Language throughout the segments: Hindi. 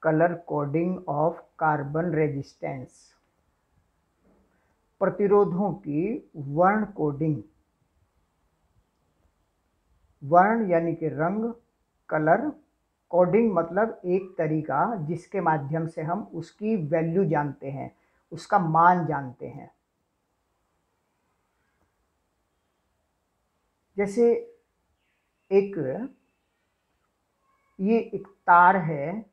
Colour coding of carbon resistance, प्रतिरोधों की वर्ण कोडिंग। वर्ण यानी कि रंग, कलर, कोडिंग मतलब एक तरीका जिसके माध्यम से हम उसकी वैल्यू जानते हैं, उसका मान जानते हैं। जैसे ये एक तार है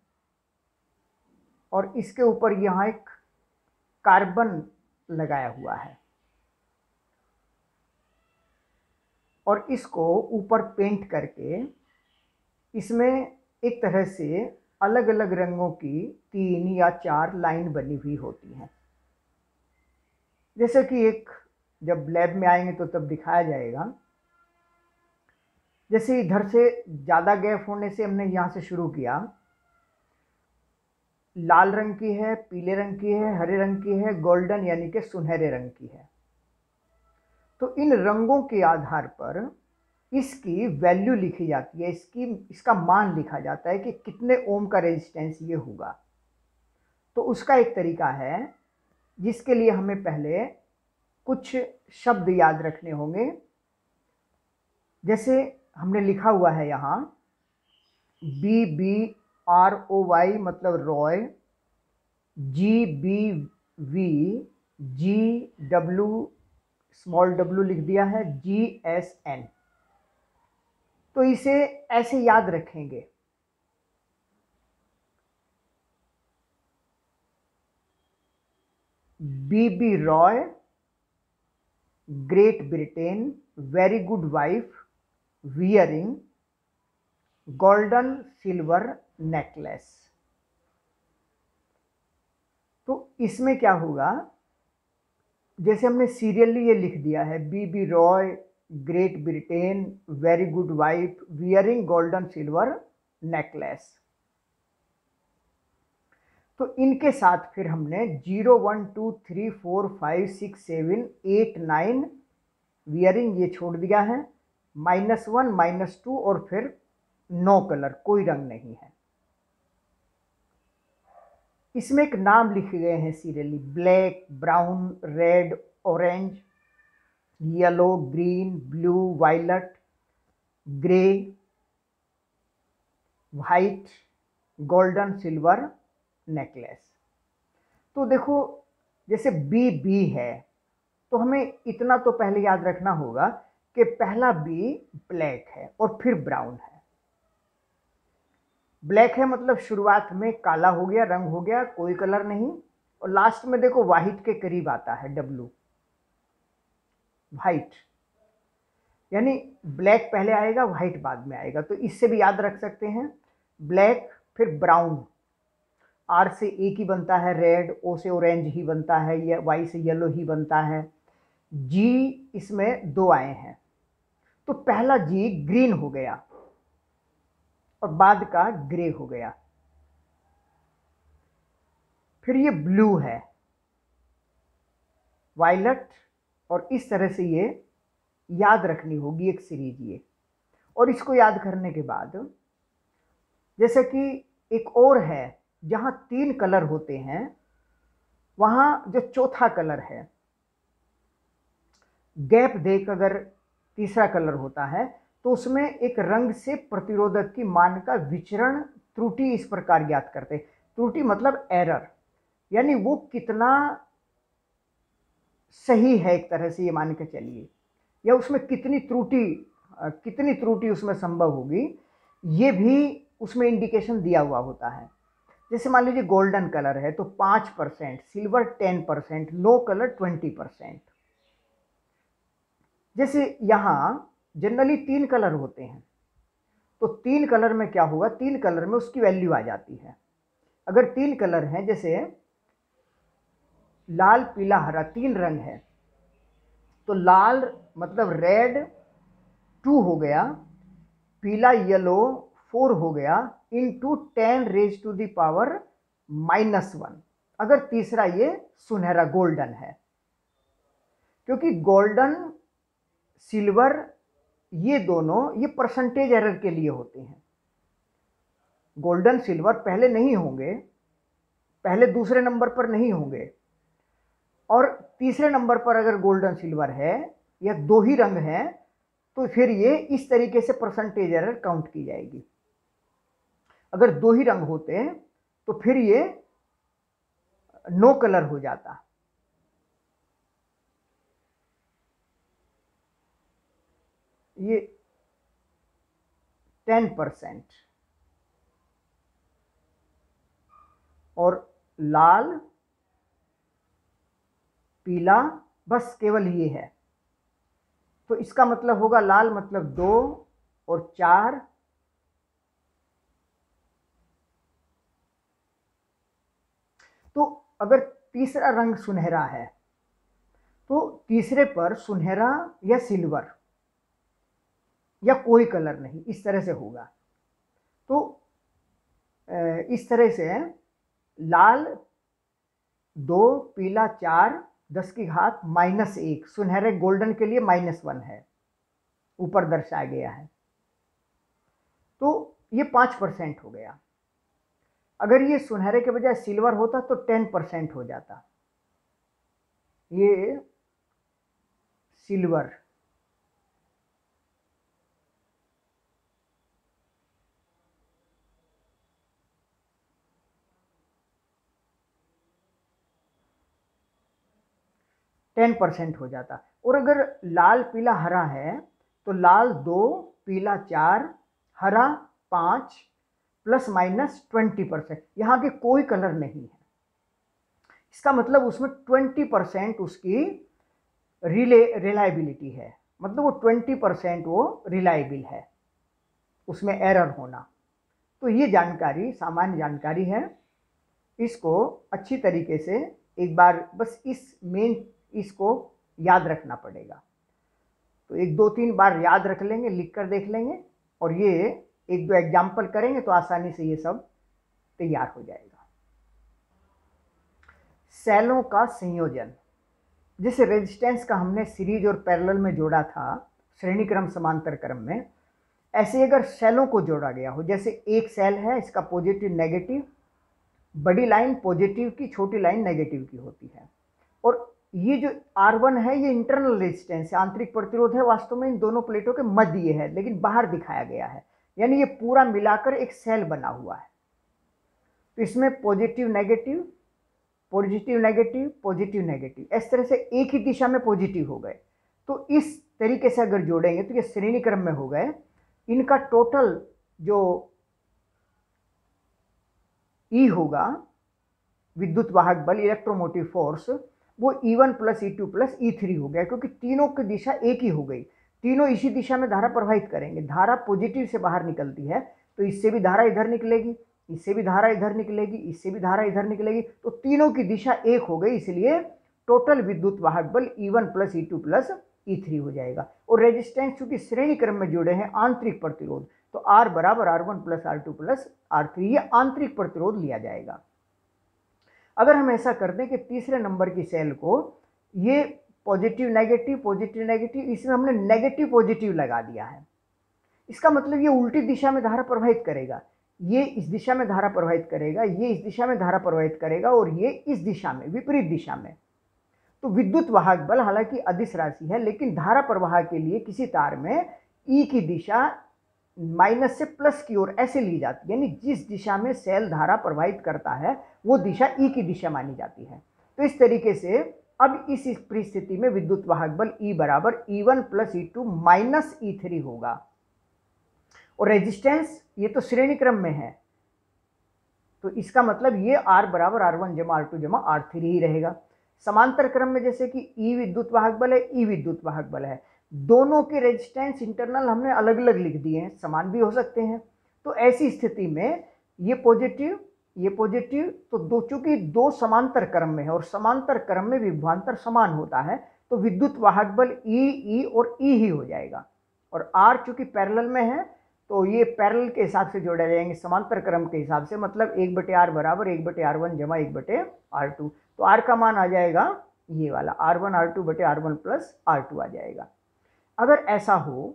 और इसके ऊपर यहाँ एक कार्बन लगाया हुआ है और इसको ऊपर पेंट करके इसमें एक तरह से अलग अलग रंगों की 3 या 4 लाइन बनी हुई होती हैं। जैसे कि जब लैब में आएंगे तो तब दिखाया जाएगा। जैसे इधर से ज़्यादा गैप होने से हमने यहाँ से शुरू किया, लाल रंग की है, पीले रंग की है, हरे रंग की है, गोल्डन यानी कि सुनहरे रंग की है। तो इन रंगों के आधार पर इसकी वैल्यू लिखी जाती है, इसका मान लिखा जाता है कि कितने ओम का रेजिस्टेंस ये होगा। तो उसका एक तरीका है जिसके लिए हमें पहले कुछ शब्द याद रखने होंगे। जैसे हमने लिखा हुआ है यहाँ BBROY मतलब Roy, GBV, GW small w लिख दिया है, GSN। तो इसे ऐसे याद रखेंगे। BB Roy, great Britain, very good wife, wearing golden silver necklace. तो इसमें क्या होगा, जैसे हमने सीरियली ये लिख दिया है BB Roy, great Britain, very good wife, wearing golden silver necklace. तो इनके साथ फिर हमने 0 1 2 3 4 5 6 7 8 9 वियरिंग ये छोड़ दिया है, -1 -2 और फिर नो कलर, कोई रंग नहीं है। इसमें एक नाम लिखे गए हैं serially, black, brown, red, orange, yellow, green, blue, violet, grey, white, golden silver necklace. तो देखो जैसे BB है तो हमें इतना तो पहले याद रखना होगा कि पहला B ब्लैक है और फिर ब्राउन है। ब्लैक है मतलब शुरुआत में काला हो गया, रंग हो गया, कोई कलर नहीं, और लास्ट में देखो वाइट के करीब आता है W, वाइट, यानी ब्लैक पहले आएगा, वाइट बाद में आएगा। तो इससे भी याद रख सकते हैं, ब्लैक फिर ब्राउन, R से एक ही बनता है रेड, O से ऑरेंज ही बनता है, या Y से येलो ही बनता है, G इसमें 2 आए हैं। तो पहला G ग्रीन हो गया और बाद का ग्रे हो गया। फिर ये ब्लू है, वायलट, और इस तरह से ये याद रखनी होगी एक सीरीज ये। और इसको याद करने के बाद जैसे कि एक और है जहां 3 कलर होते हैं, वहां जो चौथा कलर है, गैप देख अगर तीसरा कलर होता है तो उसमें एक रंग से प्रतिरोधक की मान का विचरण त्रुटि इस प्रकार ज्ञात करते। त्रुटि मतलब एरर, यानी वो कितना सही है एक तरह से ये मान के चलिए, या उसमें कितनी त्रुटि उसमें संभव होगी, ये भी उसमें इंडिकेशन दिया हुआ होता है। जैसे मान लीजिए गोल्डन कलर है तो 5%, सिल्वर 10%, नो कलर 20%। जैसे यहां जनरली 3 कलर होते हैं, तो 3 कलर में क्या होगा, 3 कलर में उसकी वैल्यू आ जाती है। अगर 3 कलर हैं, जैसे लाल, पीला, हरा 3 रंग है, तो लाल मतलब रेड 2 हो गया, पीला येलो 4 हो गया, into 10 raise to the power -1। अगर तीसरा ये सुनहरा गोल्डन है, क्योंकि गोल्डन सिल्वर ये दोनों ये परसेंटेज एरर के लिए होते हैं। गोल्डन सिल्वर पहले नहीं होंगे, पहले दूसरे नंबर पर नहीं होंगे, और तीसरे नंबर पर अगर गोल्डन सिल्वर है या दो ही रंग हैं तो फिर ये इस तरीके से परसेंटेज एरर काउंट की जाएगी। अगर दो ही रंग होते तो फिर ये नो कलर हो जाता। ये 10% और लाल पीला बस केवल ये है। तो इसका मतलब होगा लाल मतलब 2 और 4, तो अगर तीसरा रंग सुनहरा है तो तीसरे पर सुनहरा या सिल्वर या कोई कलर नहीं, इस तरह से होगा। तो इस तरह से लाल 2 पीला 4 10 की घात -1 सुनहरे गोल्डन के लिए -1 है, ऊपर दर्शाया गया है। तो ये 5% हो गया। अगर ये सुनहरे के बजाय सिल्वर होता तो 10% हो जाता। ये सिल्वर, % हो जाता। और अगर लाल पीला हरा है तो लाल 2 पीला 4 हरा 5 ±20%, यहाँ के कोई कलर नहीं है। इसका मतलब उसमें 20% उसकी रिलायबिलिटी है, मतलब वो 20% वो रिलायबल है, उसमें एरर होना। तो ये जानकारी सामान्य जानकारी है, इसको अच्छी तरीके से एक बार बस इसको याद रखना पड़ेगा। तो 1-2-3 बार याद रख लेंगे, लिख कर देख लेंगे, और ये 1-2 एग्जाम्पल करेंगे तो आसानी से ये सब तैयार हो जाएगा। सेलों का संयोजन, जैसे रेजिस्टेंस का हमने सीरीज और पैरेलल में जोड़ा था श्रेणी क्रम समांतर क्रम में, ऐसे अगर सेलों को जोड़ा गया हो, जैसे एक सेल है, इसका पॉजिटिव नेगेटिव, बड़ी लाइन पॉजिटिव की, छोटी लाइन नेगेटिव की होती है, और ये जो R1 है ये इंटरनल रेजिस्टेंस है, आंतरिक प्रतिरोध है, वास्तव में इन दोनों प्लेटों के मध्य ये है, लेकिन बाहर दिखाया गया है, यानी ये पूरा मिलाकर एक सेल बना हुआ है। तो इसमें positive negative positive negative positive negative, इस तरह से एक ही दिशा में पॉजिटिव हो गए। तो इस तरीके से अगर जोड़ेंगे तो ये श्रेणी क्रम में हो गए। इनका टोटल जो E होगा, विद्युत वाहक बल, इलेक्ट्रोमोटिव फोर्स, वो E1 + E2 + E3 हो गया, क्योंकि तीनों की दिशा एक ही हो गई, तीनों इसी दिशा में धारा प्रवाहित करेंगे। धारा पॉजिटिव से बाहर निकलती है तो इससे भी धारा इधर निकलेगी, इससे भी धारा इधर निकलेगी, इससे भी धारा इधर निकलेगी, तो तीनों की दिशा एक हो गई, इसलिए टोटल विद्युत वाहक बल E1 + E2 + E3 हो जाएगा। और रेजिस्टेंस चूंकि श्रेणी क्रम में जुड़े हैं, आंतरिक प्रतिरोध, तो R = R1 + R2 + R3, ये आंतरिक प्रतिरोध लिया जाएगा। अगर हम ऐसा कर दें कि तीसरे नंबर की सेल को ये पॉजिटिव नेगेटिव, इसमें हमने नेगेटिव पॉजिटिव लगा दिया है, इसका मतलब ये उल्टी दिशा में धारा प्रवाहित करेगा, ये इस दिशा में धारा प्रवाहित करेगा, ये इस दिशा में धारा प्रवाहित करेगा, और ये इस दिशा में, विपरीत दिशा में। तो विद्युत वाहक बल हालांकि अदिश राशि है, लेकिन धारा प्रवाह के लिए किसी तार में E की दिशा माइनस से प्लस की ओर ऐसे ली जाती है, यानी जिस दिशा में सेल धारा प्रवाहित करता है वो दिशा E की दिशा मानी जाती है। तो इस तरीके से अब इस परिस्थिति में विद्युत वाहक बल E = E1 + E2 - E3 होगा। और रेजिस्टेंस ये तो श्रेणी क्रम में है, तो इसका मतलब ये R = R1 + R2 + R3 ही रहेगा। समांतर क्रम में जैसे कि E विद्युत वाहक बल है, E विद्युत वाहक बल है, दोनों के रेजिस्टेंस इंटरनल हमने अलग अलग लिख दिए हैं, समान भी हो सकते हैं। तो ऐसी स्थिति में ये पॉजिटिव तो चूंकि दो समांतर क्रम में है और समांतर क्रम में विभवांतर समान होता है, तो विद्युत वाहक बल E और E ही हो जाएगा। और R चूंकि पैरेलल में है तो ये पैरेलल के हिसाब से जोड़े जाएंगे, समांतर क्रम के हिसाब से, मतलब 1/R = 1/R1 = 1/R2। तो R का मान आ जाएगा ये वाला, R1 R2/R1 + R2 आ जाएगा। अगर ऐसा हो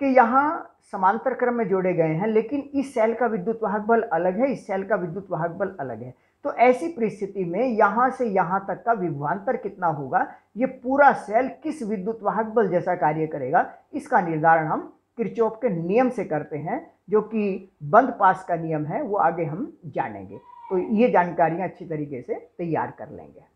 कि यहाँ समांतर क्रम में जोड़े गए हैं, लेकिन इस सेल का विद्युत वाहक बल अलग है, इस सेल का विद्युत वाहक बल अलग है। तो ऐसी परिस्थिति में यहाँ से यहाँ तक का विभवांतर कितना होगा, ये पूरा सेल किस विद्युत वाहक बल जैसा कार्य करेगा, इसका निर्धारण हम किरचॉफ के नियम से करते हैं, जो कि बंद पास का नियम है, वो आगे हम जानेंगे। तो ये जानकारियां अच्छी तरीके से तैयार कर लेंगे।